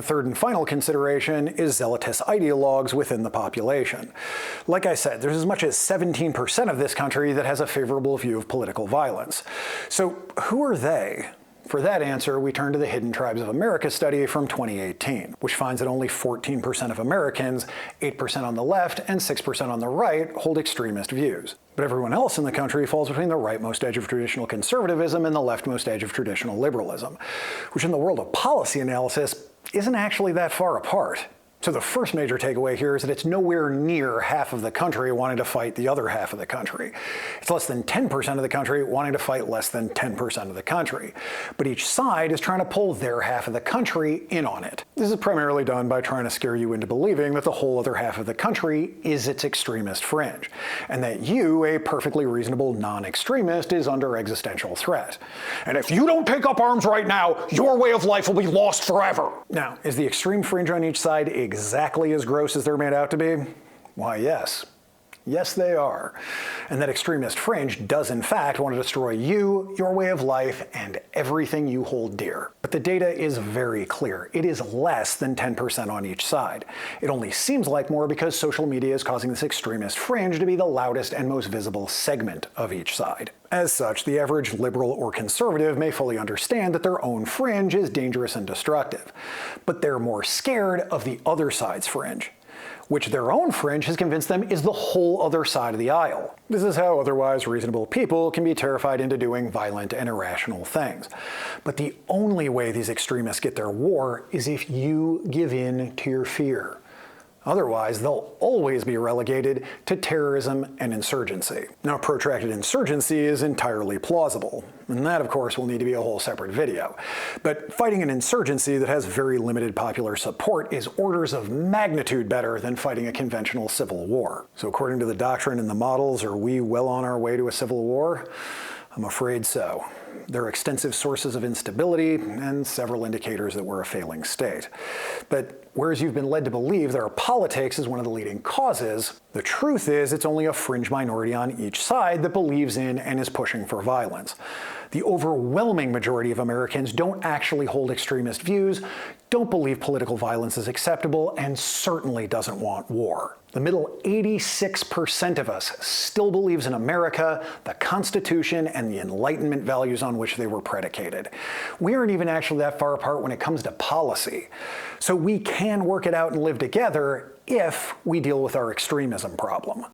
third and final consideration is zealotous ideologues within the population. Like I said, there's as much as 17% of this country that has a favorable view of political violence. So who are they? For that answer, we turn to the Hidden Tribes of America study from 2018, which finds that only 14% of Americans, 8% on the left and 6% on the right, hold extremist views. But everyone else in the country falls between the rightmost edge of traditional conservatism and the leftmost edge of traditional liberalism, which in the world of policy analysis isn't actually that far apart. So the first major takeaway here is that it's nowhere near half of the country wanting to fight the other half of the country. It's less than 10% of the country wanting to fight less than 10% of the country. But each side is trying to pull their half of the country in on it. This is primarily done by trying to scare you into believing that the whole other half of the country is its extremist fringe, and that you, a perfectly reasonable non-extremist, is under existential threat. And if you don't take up arms right now, your way of life will be lost forever. Now, is the extreme fringe on each side exactly as gross as they're made out to be? Why, yes. Yes, they are. And that extremist fringe does in fact want to destroy you, your way of life, and everything you hold dear. But the data is very clear. It is less than 10% on each side. It only seems like more because social media is causing this extremist fringe to be the loudest and most visible segment of each side. As such, the average liberal or conservative may fully understand that their own fringe is dangerous and destructive, but they're more scared of the other side's fringe, which their own fringe has convinced them is the whole other side of the aisle. This is how otherwise reasonable people can be terrified into doing violent and irrational things. But the only way these extremists get their war is if you give in to your fear. Otherwise, they'll always be relegated to terrorism and insurgency. Now, protracted insurgency is entirely plausible, and that, of course, will need to be a whole separate video. But fighting an insurgency that has very limited popular support is orders of magnitude better than fighting a conventional civil war. So according to the doctrine and the models, are we well on our way to a civil war? I'm afraid so. There are extensive sources of instability and several indicators that we're a failing state. But whereas you've been led to believe that our politics is one of the leading causes, the truth is it's only a fringe minority on each side that believes in and is pushing for violence. The overwhelming majority of Americans don't actually hold extremist views, don't believe political violence is acceptable, and certainly doesn't want war. The middle 86% of us still believes in America, the Constitution, and the Enlightenment values on which they were predicated. We aren't even actually that far apart when it comes to policy. So we can work it out and live together if we deal with our extremism problem.